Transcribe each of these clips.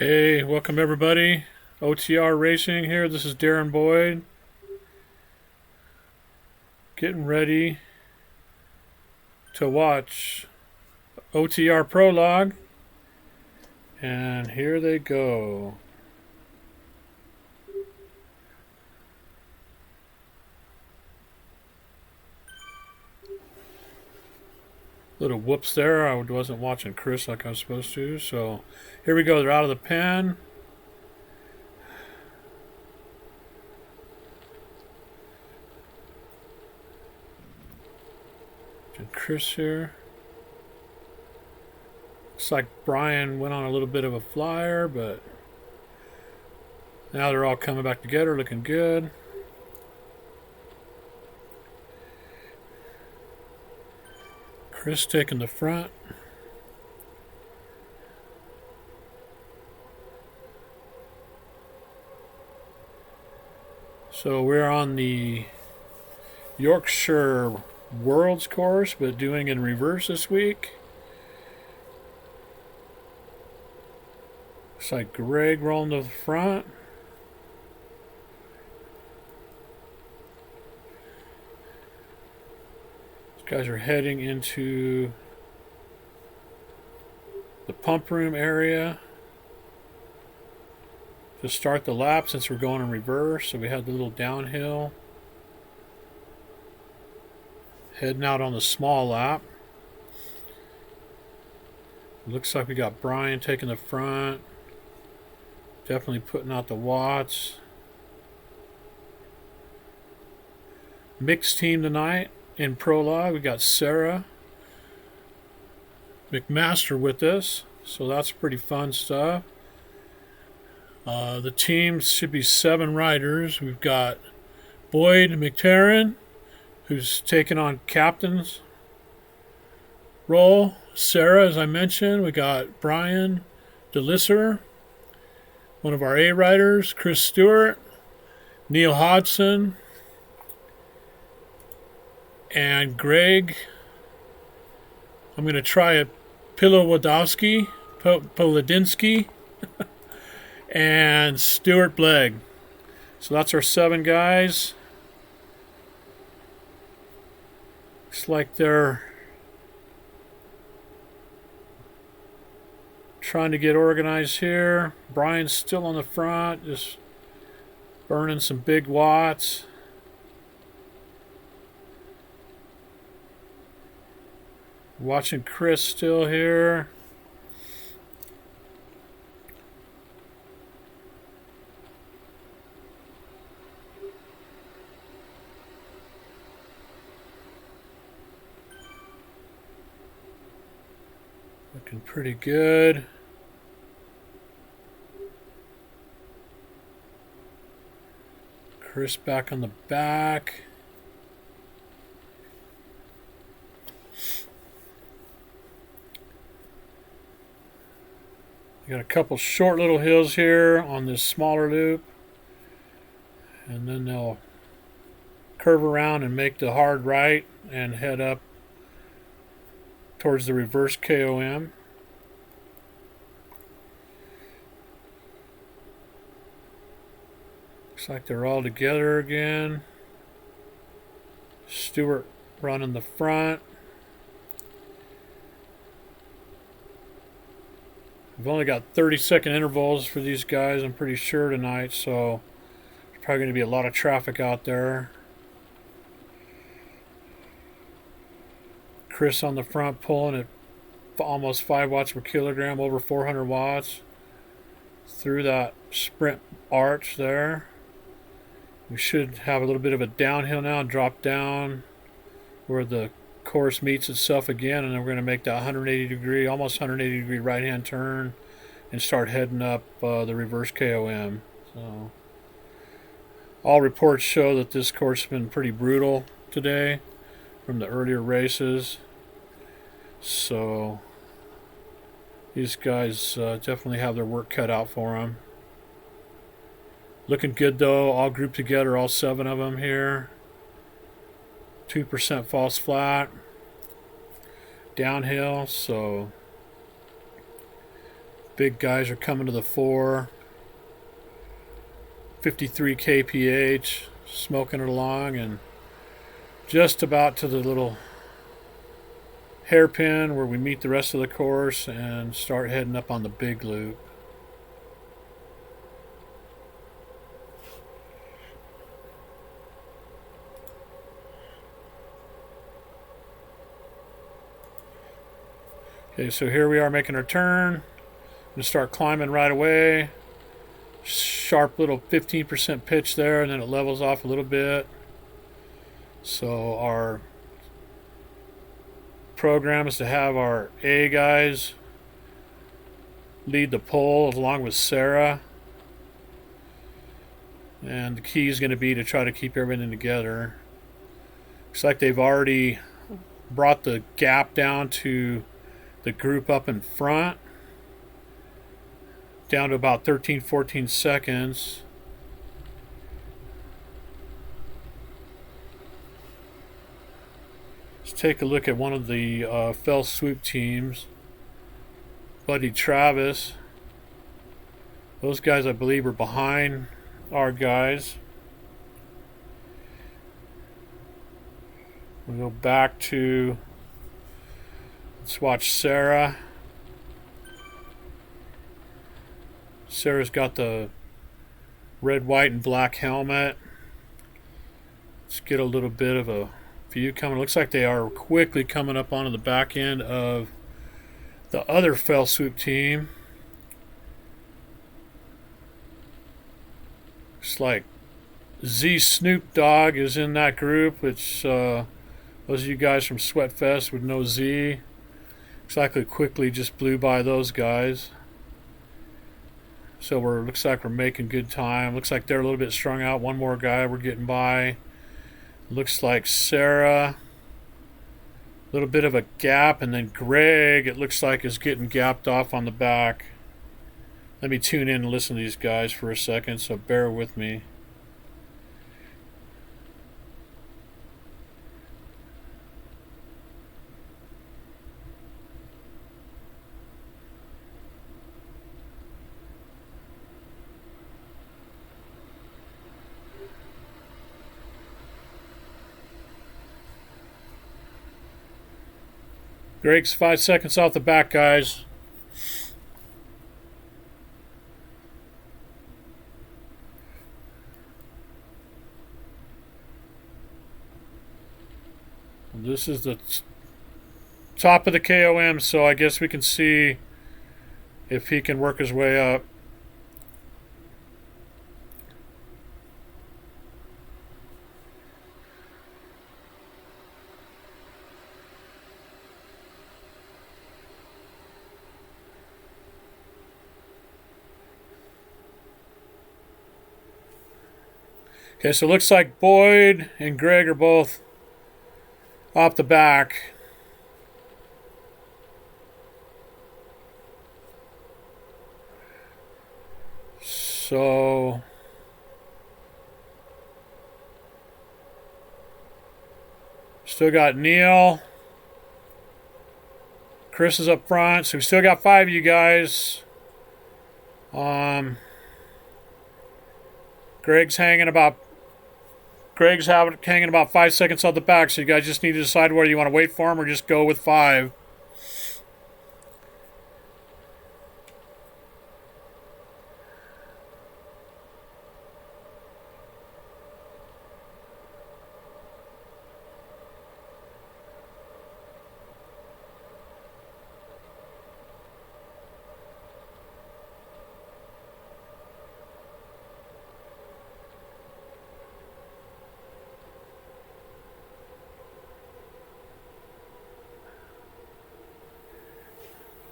Hey, welcome everybody. OTR Racing here. This is Darren Boyd. Getting ready to watch OTR Prolog. And here they go. Little whoops there. I wasn't watching Chris like I was supposed to. So here we go. They're out of the pen. And Chris here. Looks like Brian went on a little bit of a flyer, but now they're all coming back together, looking good. Chris taking the front. So we're on the Yorkshire Worlds course, but doing in reverse this week. Looks like Greg rolling to the front. These guys are heading into the pump room area to start the lap since we're going in reverse. So we had the little downhill. Heading out on the small lap. Looks like we got Brian taking the front. Definitely putting out the watts. Mixed team tonight in Prolog. We got Sarah McMaster with us. So that's pretty fun stuff. The teams should be 7 riders. We've got Boyd McTarran, who's taking on captain's role. Sarah, as I mentioned. We got Brian DeLisser, one of our A riders. Chris Stewart, Neil Hodson, and Greg. I'm going to try it. Pilowodowski, Polodinsky, and Stuart Blegg. So that's our 7 guys. Looks like they're trying to get organized here. Brian's still on the front, just burning some big watts. Watching Chris still here. Looking pretty good. Chris back on the back. We got a couple short little hills here on this smaller loop. And then they'll curve around and make the hard right and head up towards the reverse KOM. Looks like they're all together again. Stewart running the front. We've only got 30-second intervals for these guys, I'm pretty sure, tonight, so there's probably going to be a lot of traffic out there. Chris on the front pulling at almost 5 watts per kilogram, over 400 watts through that sprint arch there. We should have a little bit of a downhill now, drop down where the course meets itself again, and then we're going to make that 180 degree, almost 180 degree right hand turn and start heading up the reverse KOM. So all reports show that this course has been pretty brutal today from the earlier races. So these guys definitely have their work cut out for them. Looking good though, all grouped together, all 7 of them here. 2% false flat. Downhill, so Big guys are coming to the fore. 53 kph, smoking it along, and just about to the little hairpin where we meet the rest of the course and start heading up on the big loop. Okay, so here we are making our turn. I'm going to start climbing right away. Sharp little 15% pitch there, and then it levels off a little bit. So our program is to have our A guys lead the pole along with Sarah. And the key is going to be to try to keep everything together. Looks like they've already brought the gap down to the group up in front, down to about 13-14 seconds. Let's take a look at one of the fell swoop teams. Buddy Travis. Those guys, I believe, are behind our guys. We'll go back to, let's watch Sarah. Sarah's got the red, white, and black helmet. Let's get a little bit of a view coming. Looks like they are quickly coming up onto the back end of the other fell swoop team. Looks like Z Snoop Dogg is in that group, which those of you guys from Sweatfest would know Z. Looks like we quickly just blew by those guys. So looks like we're making good time. Looks like they're a little bit strung out. One more guy we're getting by. Looks like Sarah. A little bit of a gap, and then Greg, it looks like, is getting gapped off on the back. Let me tune in and listen to these guys for a second, so bear with me. Greg's 5 seconds off the back, guys. This is the top of the KOM, so I guess we can see if he can work his way up. Okay, so it looks like Boyd and Greg are both off the back. So still got Neil. Chris is up front, so we still got 5 of you guys. Greg's hanging about 5 seconds on the back, so you guys just need to decide whether you want to wait for him or just go with 5.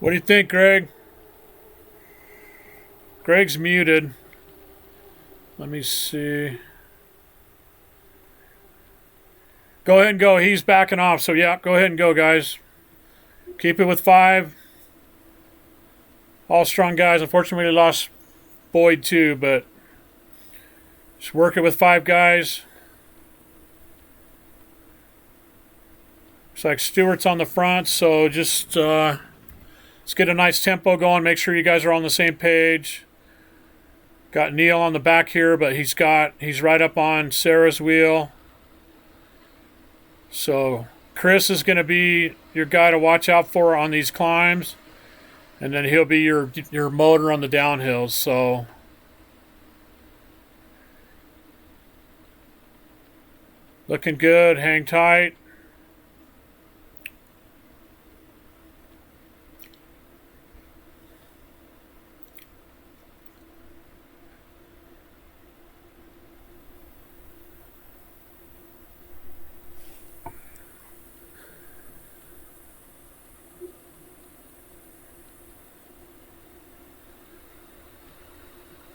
What do you think, Greg? Greg's muted. Let me see. Go ahead and go. He's backing off. So, yeah, go ahead and go, guys. Keep it with 5. All strong guys. Unfortunately, we lost Boyd, too, but just work it with 5 guys. Looks like Stewart's on the front, so just Let's get a nice tempo going. Make sure you guys are on the same page. Got Neil on the back here, but he's right up on Sarah's wheel. So Chris is going to be your guy to watch out for on these climbs, and then he'll be your motor on the downhills. So looking good. Hang tight.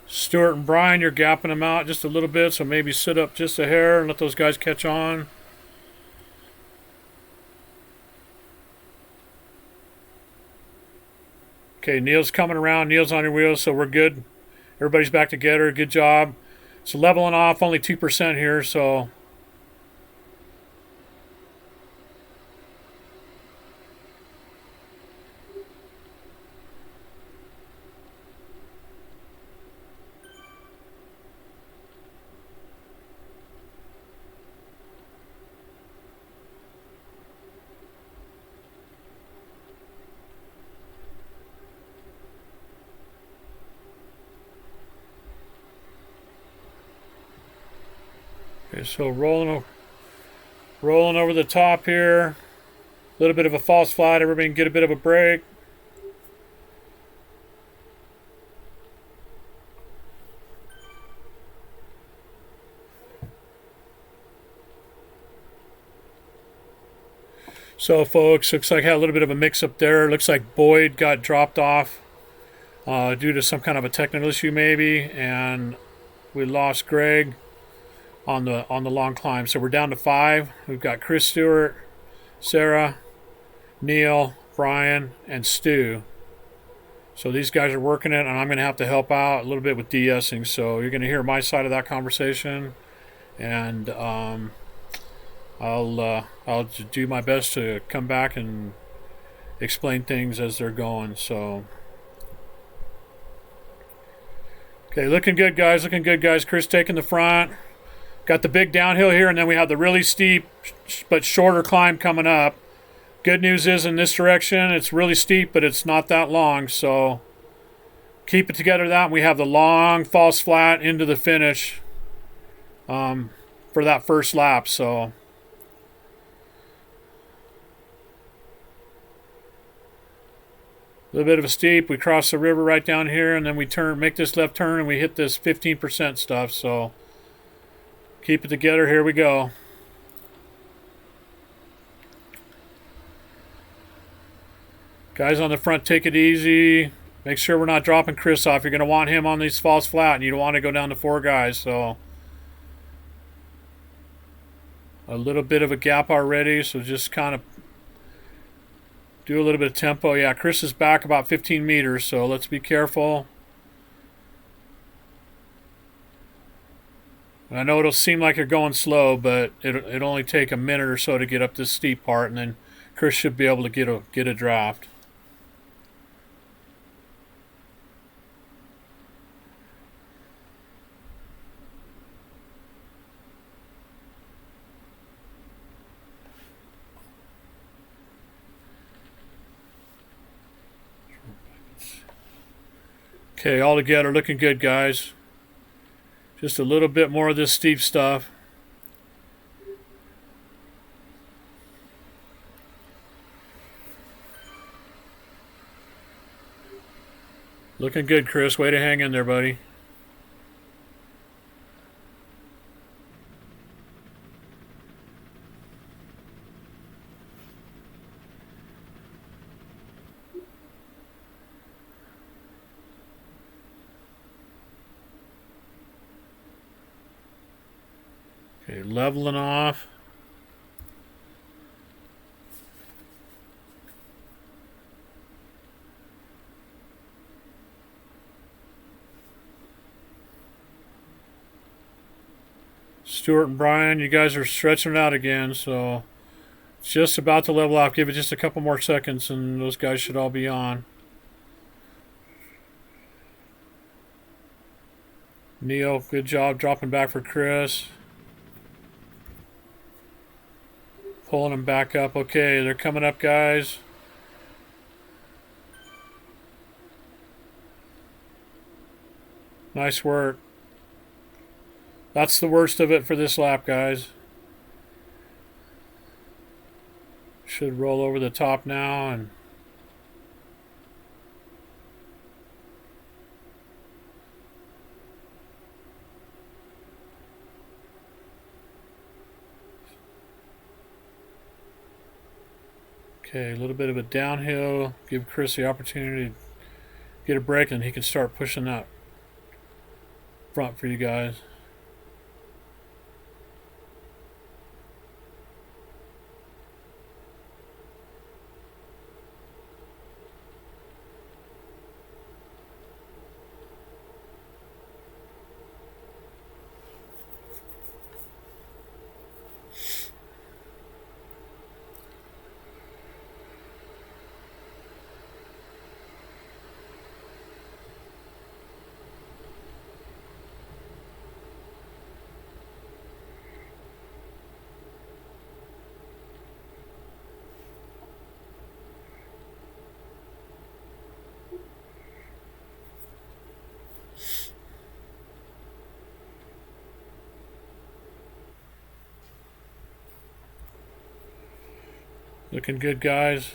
Stuart and Brian, you're gapping them out just a little bit, so maybe sit up just a hair and let those guys catch on. Okay, Neil's coming around. Neil's on your wheels, so we're good. Everybody's back together. Good job. So leveling off, only 2% here, so... Okay, so rolling over the top here. A little bit of a false flat. Everybody can get a bit of a break. So, folks, looks like I had a little bit of a mix-up there. Looks like Boyd got dropped off due to some kind of a technical issue, maybe, and we lost Greg on the long climb. So we're down to 5. We've got Chris Stewart, Sarah, Neil, Brian, and Stu. So these guys are working it, and I'm going to have to help out a little bit with de-essing. So you're going to hear my side of that conversation, and I'll do my best to come back and explain things as they're going. So, okay, looking good, guys. Looking good, guys. Chris taking the front. Got the big downhill here, and then we have the really steep but shorter climb coming up. Good news is in this direction, it's really steep, but it's not that long. So keep it together that, and we have the long false flat into the finish for that first lap. So a little bit of a steep. We cross the river right down here, and then we make this left turn, and we hit this 15% stuff. So keep it together. Here we go. Guys on the front, take it easy. Make sure we're not dropping Chris off. You're going to want him on these false flat, and you don't want to go down to 4 guys. So a little bit of a gap already, so just kind of do a little bit of tempo. Yeah, Chris is back about 15 meters, so let's be careful. I know it'll seem like you're going slow, but it'll only take a minute or so to get up this steep part, and then Chris should be able to get a draft. Okay, all together, looking good, guys. Just a little bit more of this steep stuff. Looking good, Chris. Way to hang in there, buddy. Okay, leveling off. Stuart and Brian, you guys are stretching it out again, so it's just about to level off. Give it just a couple more seconds and those guys should all be on. Neil, good job dropping back for Chris. Pulling them back up. Okay, they're coming up, guys. Nice work. That's the worst of it for this lap, guys. Should roll over the top now and okay, a little bit of a downhill. Give Chris the opportunity to get a break and he can start pushing that front for you guys. Looking good, guys.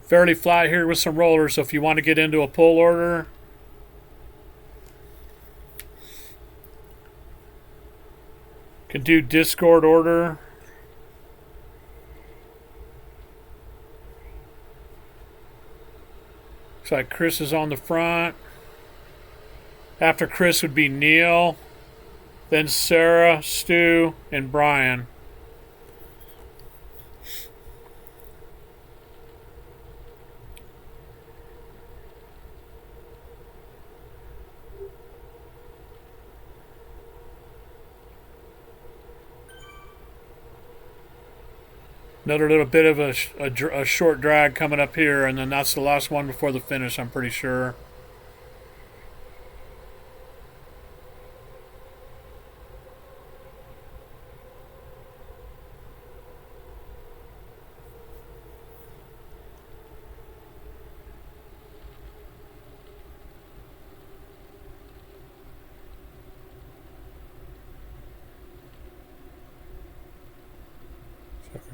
Fairly flat here with some rollers, so if you want to get into a pull order, can do Discord order. Looks like Chris is on the front. After Chris would be Neil, then Sarah, Stu, and Brian. Another little bit of a short drag coming up here, and then that's the last one before the finish, I'm pretty sure.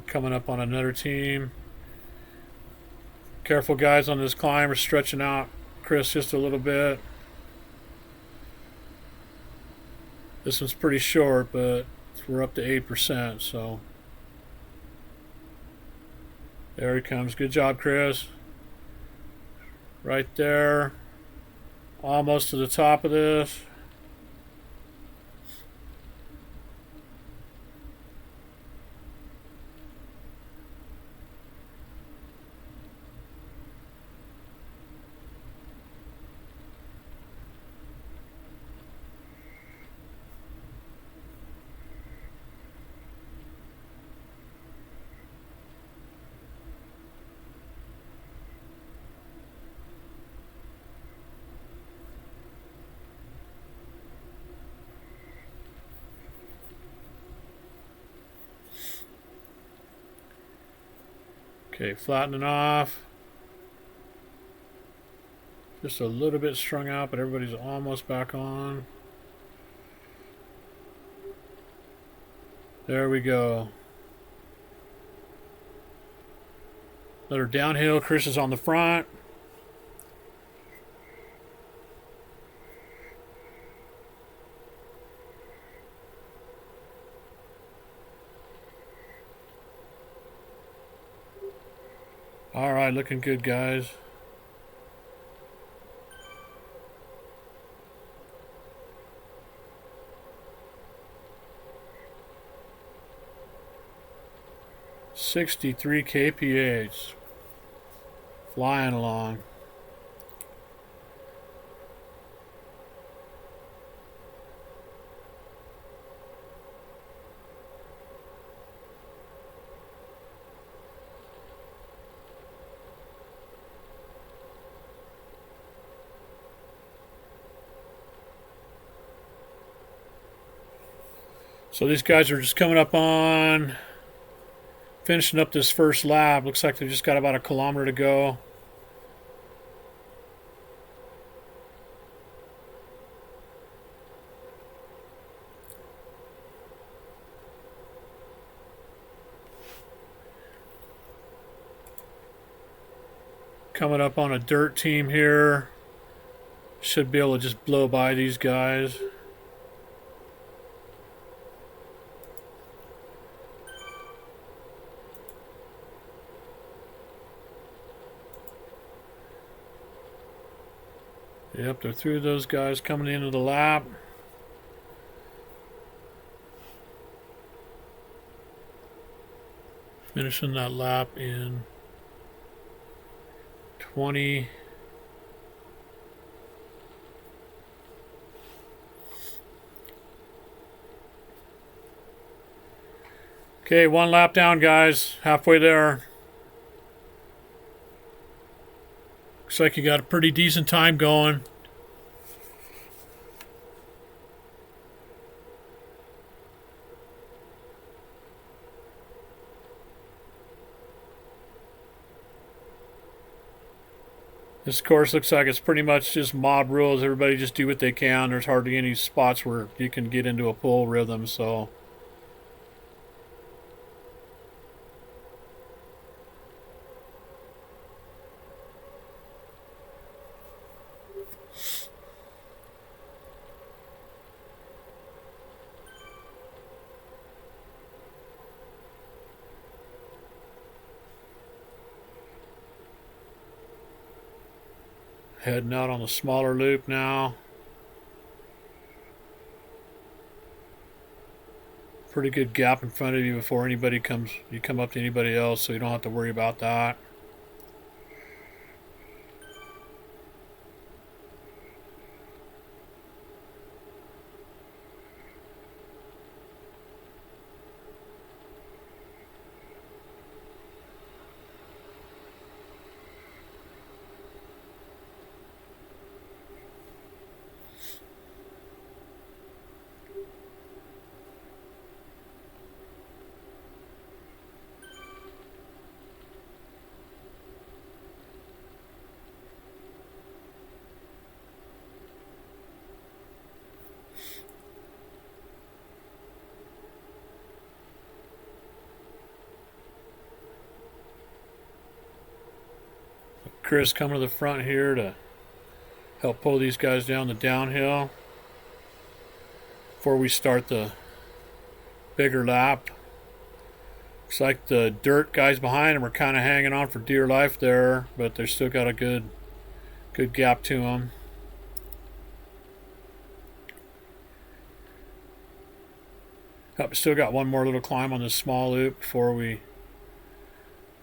Coming up on another team. Careful, guys, on this climb. We're stretching out Chris just a little bit. This one's pretty short, but we're up to 8%, so there he comes. Good job, Chris. Right there. Almost to the top of this. Okay, flattening off. Just a little bit strung out, but everybody's almost back on. There we go. Another downhill. Chris is on the front. All right, looking good, guys. $63 kph. Flying along. So these guys are just coming up on finishing up this first lap. Looks like they've just got about a kilometer to go. Coming up on a dirt team here. Should be able to just blow by these guys. Yep, they're through those guys coming into the lap. Finishing that lap in 20. Okay, one lap down, guys. Halfway there. Looks like you got a pretty decent time going. This course looks like it's pretty much just mob rules. Everybody just do what they can. There's hardly any spots where you can get into a pull rhythm, so... Heading out on the smaller loop now. Pretty good gap in front of you before anybody comes. You come up to anybody else, so you don't have to worry about that. Chris coming to the front here to help pull these guys down the downhill before we start the bigger lap. Looks like the dirt guys behind them are kind of hanging on for dear life there, but they've still got a good gap to them. Still got one more little climb on this small loop before we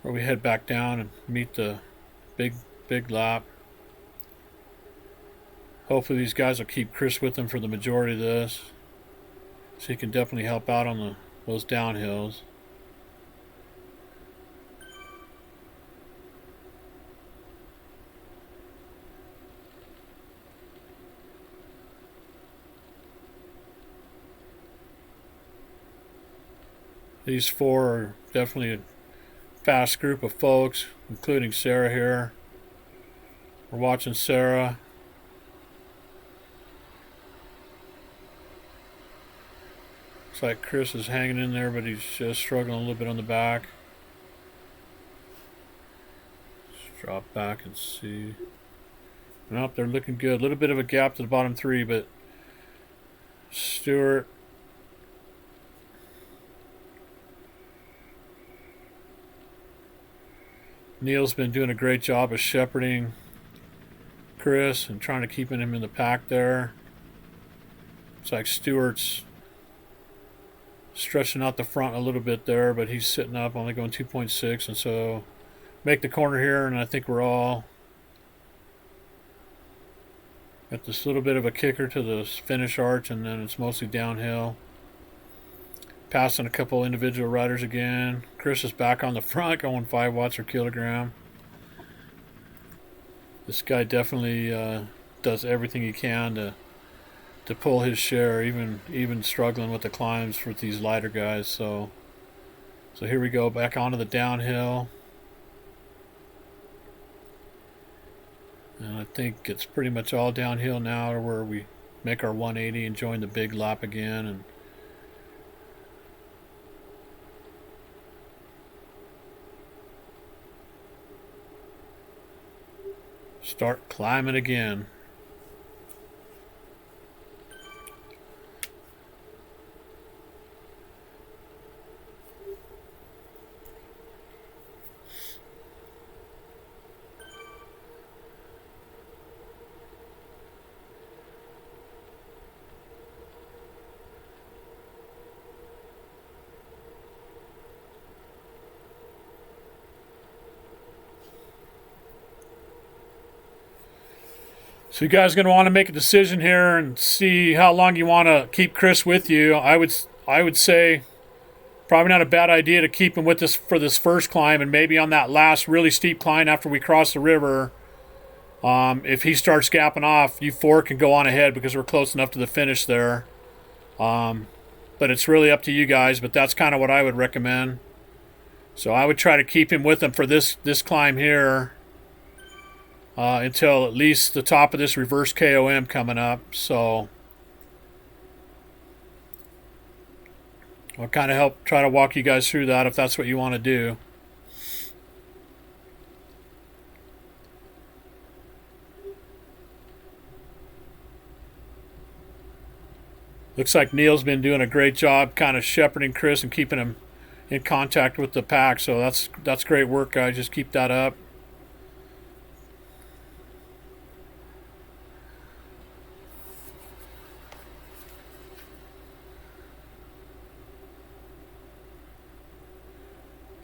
head back down and meet the big lap. Hopefully these guys will keep Chris with them for the majority of this, so he can definitely help out on those downhills. These four are definitely a fast group of folks, including Sarah here. We're watching Sarah. Looks like Chris is hanging in there, but he's just struggling a little bit on the back. Let's drop back and see. Nope, they're looking good. A little bit of a gap to the bottom three, but Stewart, Neil's been doing a great job of shepherding Chris and trying to keep him in the pack there. It's like Stewart's stretching out the front a little bit there, but he's sitting up, only going 2.6, and so make the corner here, and I think we're all got this little bit of a kicker to the finish arch, and then it's mostly downhill. Passing a couple individual riders again. Chris is back on the front, going 5 watts per kilogram. This guy definitely does everything he can to to pull his share, even struggling with the climbs with these lighter guys. So here we go, back onto the downhill. And I think it's pretty much all downhill now to where we make our 180 and join the big lap again, and start climbing again. So you guys are going to want to make a decision here and see how long you want to keep Chris with you. I would say probably not a bad idea to keep him with us for this first climb, and maybe on that last really steep climb after we cross the river, if he starts gapping off, you four can go on ahead because we're close enough to the finish there. But it's really up to you guys, but that's kind of what I would recommend. So I would try to keep him with him for this climb here. Until at least the top of this reverse KOM coming up. So I'll kind of try to walk you guys through that if that's what you want to do. Looks like Neil's been doing a great job kind of shepherding Chris and keeping him in contact with the pack. So that's great work, guys. Just keep that up.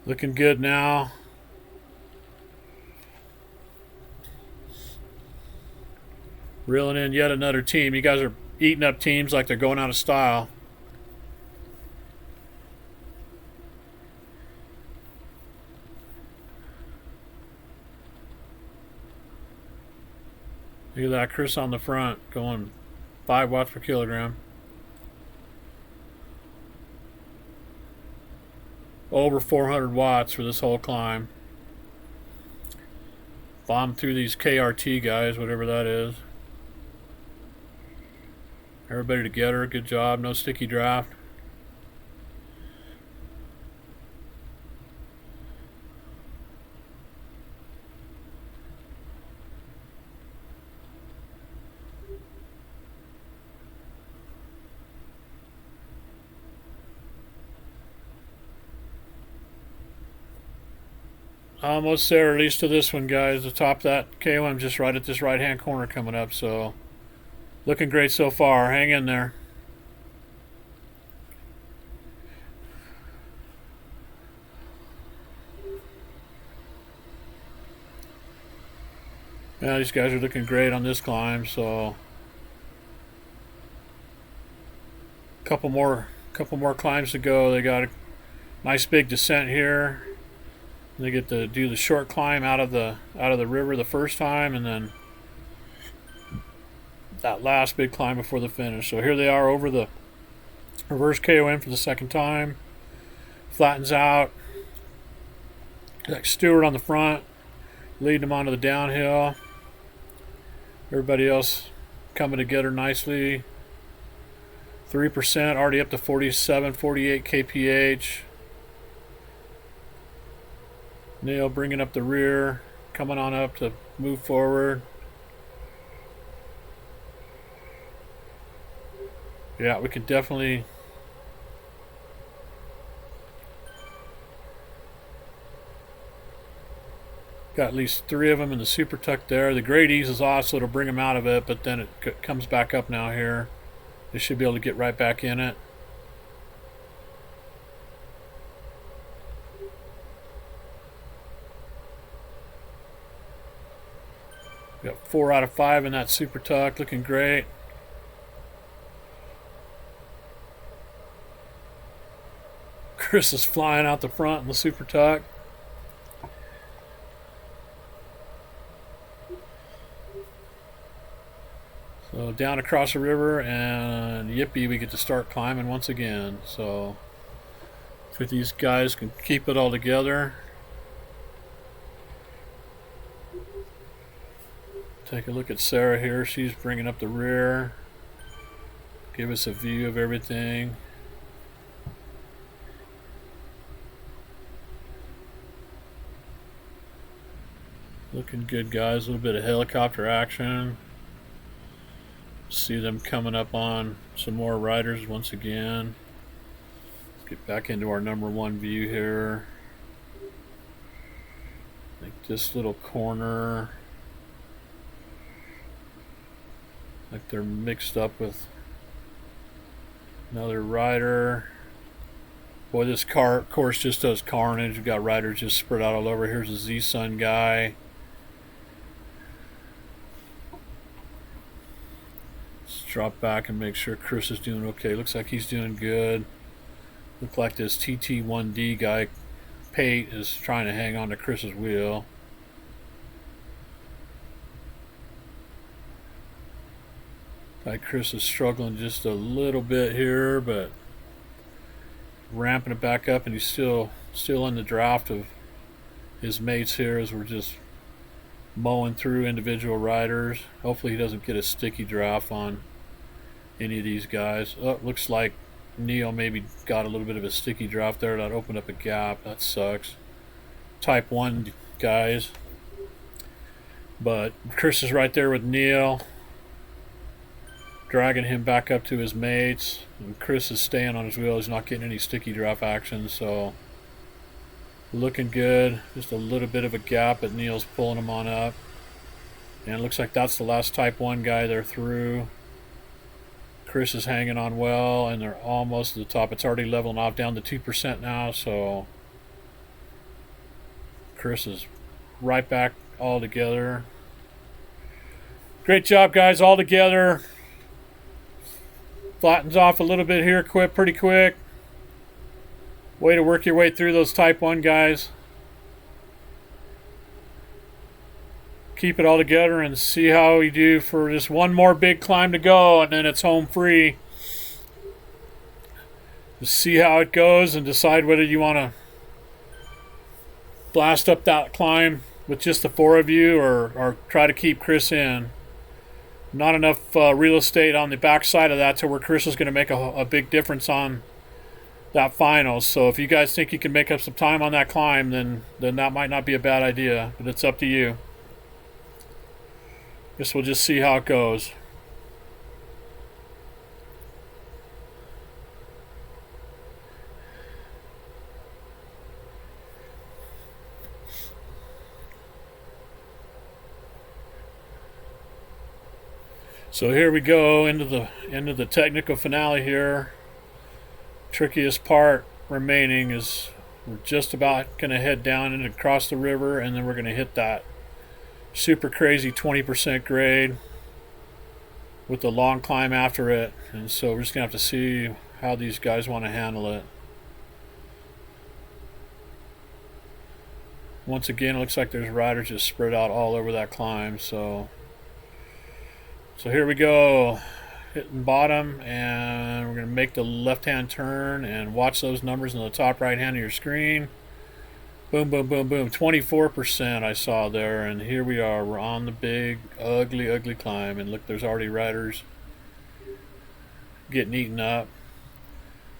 Looking good now. Reeling in yet another team. You guys are eating up teams like they're going out of style. Look at that, Chris on the front going 5 watts per kilogram. Over 400 watts for this whole climb. Bomb through these KRT guys, whatever that is. Everybody together, good job, no sticky draft. Almost there, at least to this one, guys. The top of that KOM just right at this right-hand corner coming up. So, looking great so far. Hang in there. Yeah, these guys are looking great on this climb. So, couple more climbs to go. They got a nice big descent here. They get to do the short climb out of the river the first time, and then that last big climb before the finish. So here they are over the reverse KOM for the second time. Flattens out. Got Stewart on the front, leading them onto the downhill. Everybody else coming together nicely. 3% already up to 47, 48 kph. Neil bringing up the rear, coming on up to move forward. Yeah, we can definitely got at least 3 of them in the super tuck there. The grade eases off, so it'll bring them out of it, but then it comes back up now here. They should be able to get right back in it. Got 4 out of 5 in that super tuck, looking great. Chris is flying out the front in the super tuck. So down across the river, and yippee, we get to start climbing once again. So if these guys can keep it all together. Take a look at Sarah here. She's bringing up the rear. Give us a view of everything. Looking good, guys. A little bit of helicopter action. See them coming up on some more riders once again. Let's get back into our number one view here. Like this little corner. Like they're mixed up with another rider. Boy, this course just does carnage. We've got riders just spread out all over. Here's a Z10 guy. Let's drop back and make sure Chris is doing okay. Looks like he's doing good. Look like this TT1D guy, Pate, is trying to hang on to Chris's wheel. Like Chris is struggling just a little bit here, but ramping it back up, and he's still in the draft of his mates here as we're just mowing through individual riders. Hopefully he doesn't get a sticky draft on any of these guys. Oh, looks like Neil maybe got a little bit of a sticky draft there. That opened up a gap. That sucks. Type 1 guys. But Chris is right there with Neil, dragging him back up to his mates, and Chris is staying on his wheel. He's not getting any sticky draft action, so looking good. Just a little bit of a gap, but Neil's pulling him on up, and it looks like that's the last Type 1 guy they're through. Chris is hanging on well, and they're almost to the top. It's already leveling off down to 2% now, so Chris is right back all together. Great job, guys, all together. Flattens off a little bit here, pretty quick. Way to work your way through those Type 1 guys. Keep it all together and see how we do for just one more big climb to go, and then it's home free. Just see how it goes and decide whether you want to blast up that climb with just the four of you, or try to keep Chris in. Not enough real estate on the back side of that to where Chris is going to make a big difference on that final. So if you guys think you can make up some time on that climb, then that might not be a bad idea, but it's up to you. Guess we'll just see how it goes. So here we go into the technical finale here. Trickiest part remaining is we're just about going to head down and across the river, and then we're going to hit that super crazy 20% grade with the long climb after it. And so we're just going to have to see how these guys want to handle it. Once again, it looks like there's riders just spread out all over that climb. So here we go, hitting bottom, and we're going to make the left-hand turn and watch those numbers in the top right-hand of your screen. Boom, boom, boom, boom. 24% I saw there, and here we are. We're on the big, ugly, ugly climb, and look, there's already riders getting eaten up.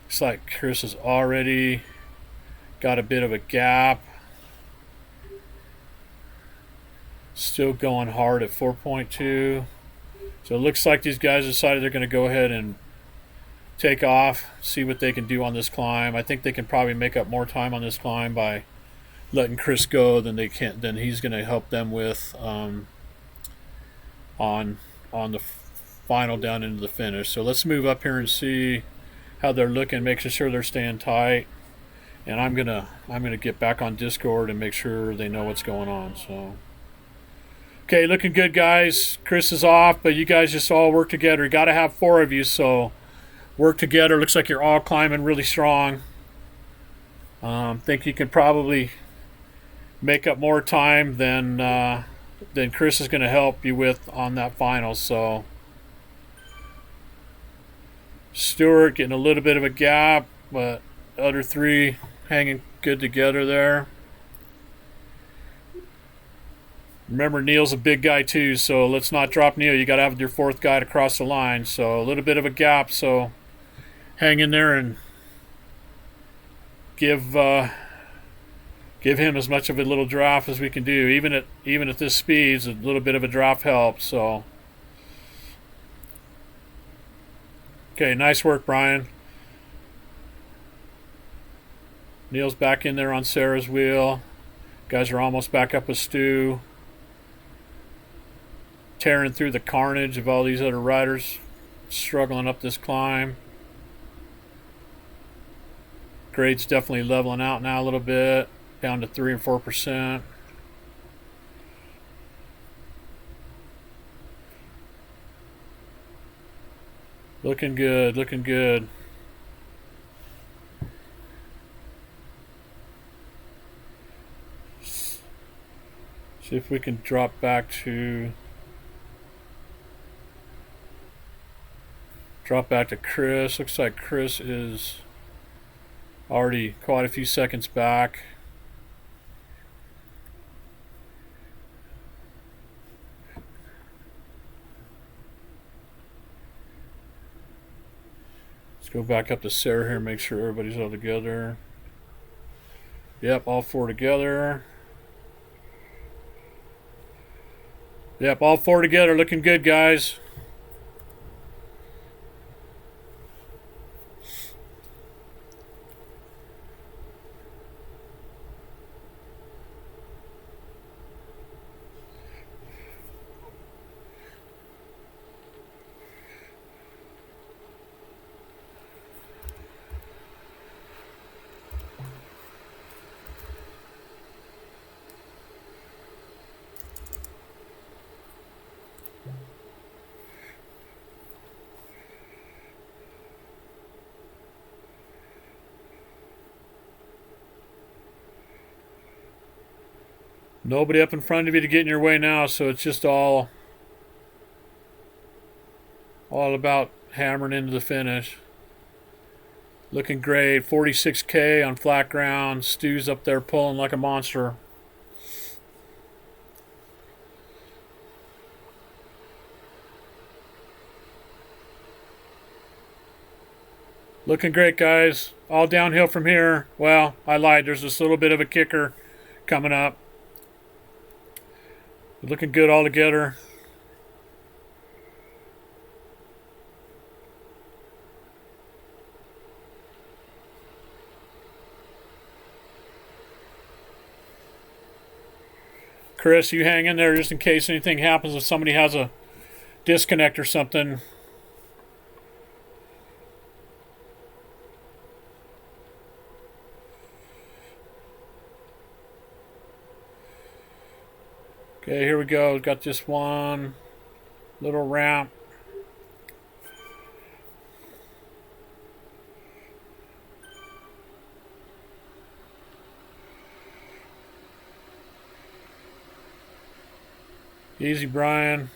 Looks like Chris has already got a bit of a gap. Still going hard at 4.2. So it looks like these guys decided they're going to go ahead and take off, see what they can do on this climb. I think they can probably make up more time on this climb by letting Chris go than he's going to help them with on the final down into the finish. So let's move up here and see how they're looking, making sure they're staying tight. And I'm gonna get back on Discord and make sure they know what's going on. So. Okay, looking good, guys. Chris is off, but you guys just all work together. You got to have four of you, so work together. Looks like you're all climbing really strong. Think you can probably make up more time than Chris is going to help you with on that final. So Stewart getting a little bit of a gap, but the other three hanging good together there. Remember, Neil's a big guy too, so let's not drop Neil. You got to have your fourth guy to cross the line. So a little bit of a gap, so hang in there and give him as much of a little draft as we can do. Even at this speed, a little bit of a draft helps. So okay, nice work, Brian. Neil's back in there on Sarah's wheel. Guys are almost back up with Stu. Tearing through the carnage of all these other riders struggling up this climb. Grade's definitely leveling out now a little bit, down to 3 and 4%. Looking good, looking good. See if we can drop back to Chris. Looks like Chris is already quite a few seconds back. Let's go back up to Sarah here and make sure everybody's all together. Yep, all four together. Yep, all four together. Looking good, guys. Nobody up in front of you to get in your way now, so it's just all about hammering into the finish. Looking great. 46K on flat ground. Stu's up there pulling like a monster. Looking great, guys. All downhill from here. Well, I lied. There's this little bit of a kicker coming up. Looking good all together. Chris, you hang in there just in case anything happens if somebody has a disconnect or something. Okay, here we go. We've got just one little ramp. Easy, Brian.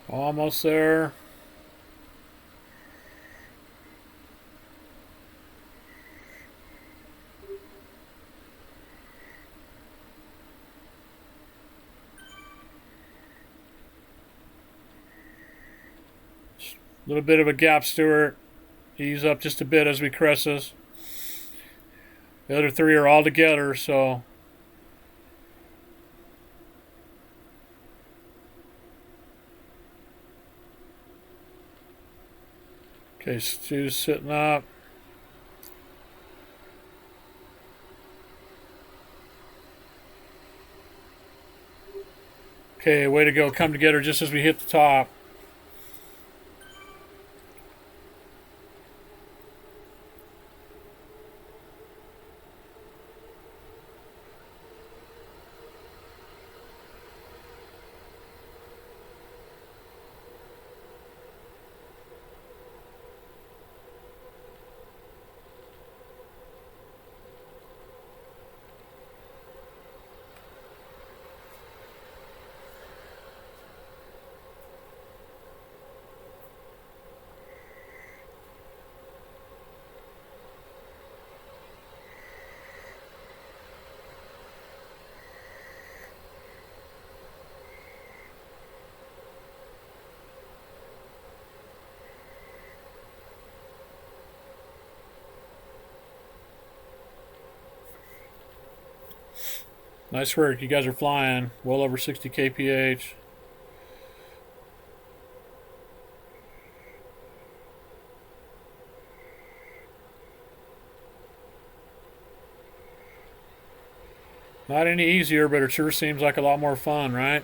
Almost there. A little bit of a gap, Stewart. Ease up just a bit as we crest this. The other three are all together, so okay, Stu's sitting up. Okay, way to go. Come together just as we hit the top. Nice work. You guys are flying. Well over 60 kph. Not any easier, but it sure seems like a lot more fun, right?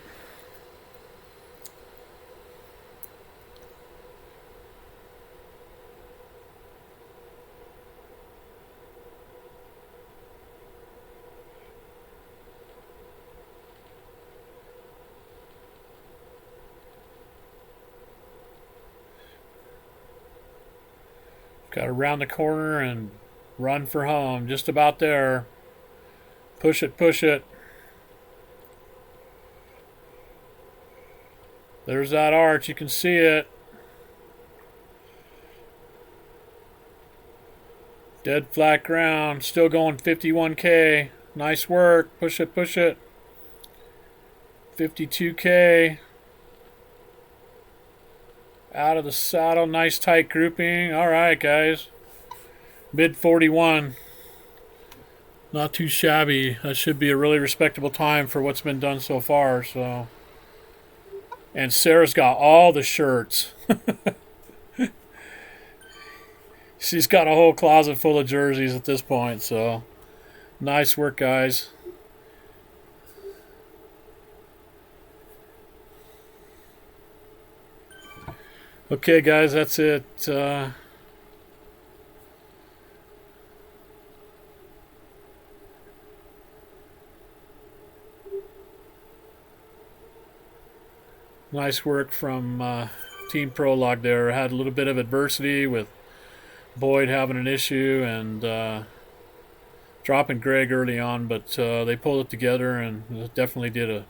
Got to round the corner and run for home. Just about there. Push it, push it. There's that arch. You can see it. Dead flat ground. Still going 51k. Nice work. Push it, push it. 52k. Out of the saddle. Nice tight grouping. All right, guys. Mid 41. Not too shabby. That should be a really respectable time for what's been done so far. So, and Sarah's got all the shirts. She's got a whole closet full of jerseys at this point. So, nice work, guys. Okay, guys, that's it. Nice work from Team Prolog there. Had a little bit of adversity with Boyd having an issue and dropping Greg early on, but they pulled it together and definitely did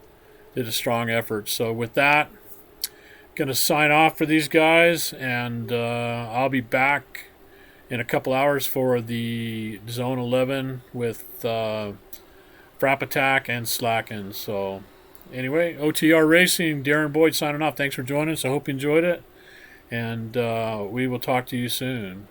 a strong effort. So with that, gonna sign off for these guys, and I'll be back in a couple hours for the Zone 11 with Frap Attack and Slacken. So anyway, OTR Racing, Darren Boyd signing off. Thanks for joining us. I hope you enjoyed it, and we will talk to you soon.